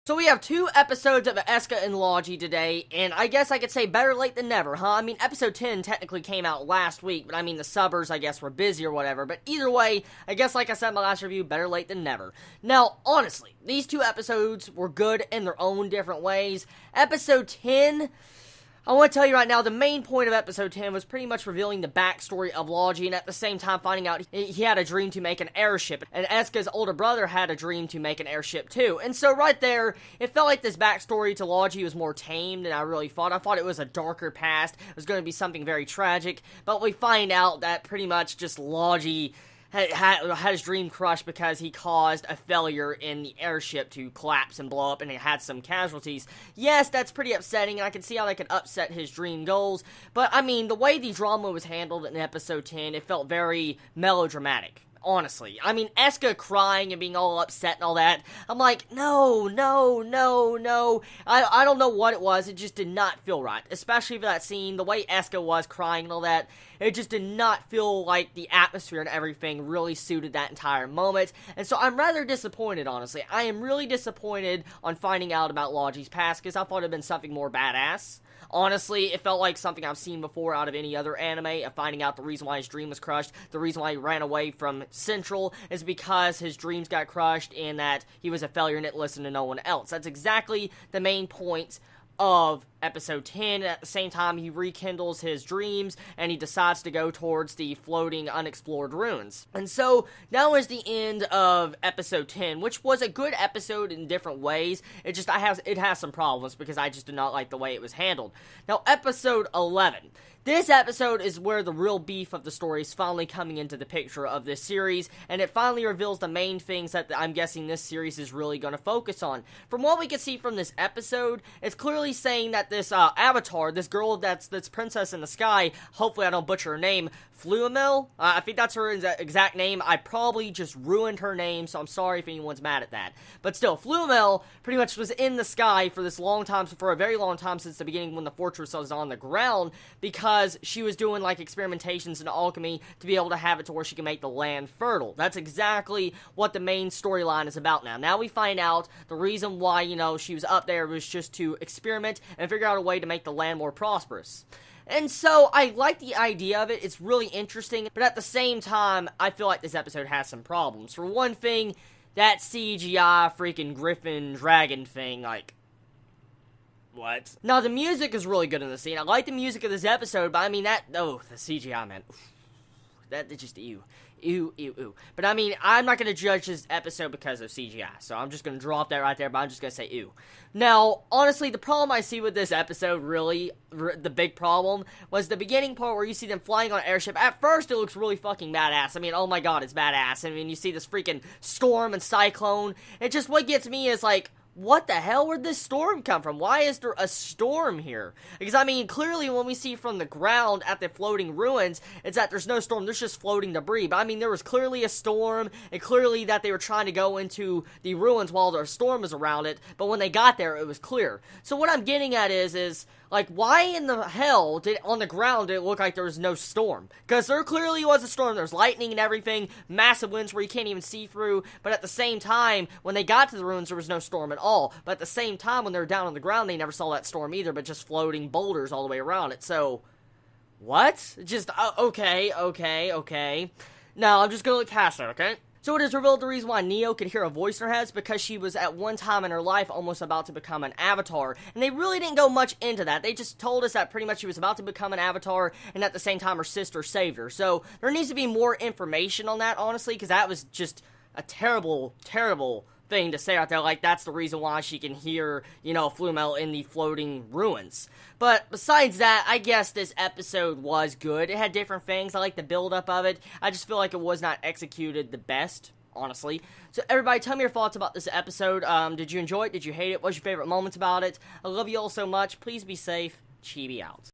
So we have 2 episodes of Escha and Logy today, and I guess I could say better late than never, huh? I mean, episode 10 technically came out last week, but I mean, the subbers, I guess, were busy or whatever, but either way, I guess like I said in my last review, better late than never. Now, honestly, these 2 episodes were good in their own different ways. Episode 10... I want to tell you right now, the main point of episode 10 was pretty much revealing the backstory of Logy, and at the same time finding out he had a dream to make an airship, and Escha's older brother had a dream to make an airship too. And so right there, it felt like this backstory to Logy was more tame than I really thought. I thought it was a darker past, it was going to be something very tragic, but we find out that pretty much just Logy had his dream crushed because he caused a failure in the airship to collapse and blow up, and it had some casualties. Yes, that's pretty upsetting, and I can see how that could upset his dream goals, but I mean, the way the drama was handled in episode 10, it felt very melodramatic. Honestly. I mean, Escha crying and being all upset and all that, I'm like, no. I don't know what it was, it just did not feel right. Especially for that scene, the way Escha was crying and all that, it just did not feel like the atmosphere and everything really suited that entire moment. And so I'm rather disappointed, honestly. I am really disappointed on finding out about Logy's past, because I thought it would have been something more badass. Honestly, it felt like something I've seen before out of any other anime, of finding out the reason why his dream was crushed, the reason why he ran away from Central, is because his dreams got crushed, and that he was a failure and didn't listen to no one else. That's exactly the main point of episode 10. At the same time, he rekindles his dreams, and he decides to go towards the floating, unexplored ruins. And so, now is the end of episode 10, which was a good episode in different ways. It has some problems, because I just did not like the way it was handled. Now, episode 11. This episode is where the real beef of the story is finally coming into the picture of this series, and it finally reveals the main things that I'm guessing this series is really going to focus on. From what we can see from this episode, it's clearly saying that this avatar, this girl that's princess in the sky, hopefully I don't butcher her name, Fluamel? I think that's her exact name. I probably just ruined her name, so I'm sorry if anyone's mad at that. But still, Fluamel pretty much was in the sky for this long time, for a very long time since the beginning when the fortress was on the ground, because she was doing like experimentations in alchemy to be able to have it to where she can make the land fertile. That's exactly what the main storyline is about now. Now we find out the reason why, she was up there was just to experiment and figure out a way to make the land more prosperous. And so, I like the idea of it, it's really interesting, but at the same time, I feel like this episode has some problems. For one thing, that CGI freaking griffin dragon thing, like, what? Now, the music is really good in the scene. I like the music of this episode, but I mean, the CGI, man. That's just ew. Ew. But I mean, I'm not going to judge this episode because of CGI, so I'm just going to drop that right there, but I'm just going to say ew. Now, honestly, the problem I see with this episode, really, the big problem, was the beginning part where you see them flying on an airship. At first, it looks really fucking badass. I mean, oh my god, it's badass. I mean, you see this freaking storm and cyclone. It just, what gets me is like, what the hell, where'd this storm come from? Why is there a storm here? Because, I mean, clearly when we see from the ground at the floating ruins, it's that there's no storm, there's just floating debris. But, I mean, there was clearly a storm, and clearly that they were trying to go into the ruins while the storm was around it, but when they got there, it was clear. So what I'm getting at is like, why in the hell on the ground did it look like there was no storm? Because there clearly was a storm, there's lightning and everything, massive winds where you can't even see through, but at the same time, when they got to the ruins, there was no storm at all. But at the same time, when they were down on the ground, they never saw that storm either, but just floating boulders all the way around it. So, what? Just, okay. Now, I'm just gonna look past that, okay? So it is revealed the reason why Neo could hear a voice in her head is because she was at one time in her life almost about to become an avatar. And they really didn't go much into that. They just told us that pretty much she was about to become an avatar, and at the same time her sister saved her. So there needs to be more information on that, honestly, because that was just a terrible thing to say out there, like that's the reason why she can hear, Flumel in the floating ruins. But besides that, I guess this episode was good. It had different things. I like the build-up of it. I just feel like it was not executed the best, honestly. So everybody, tell me your thoughts about this episode. Did you enjoy it? Did you hate it? What was your favorite moments about it? I love you all so much. Please be safe. Chibi out.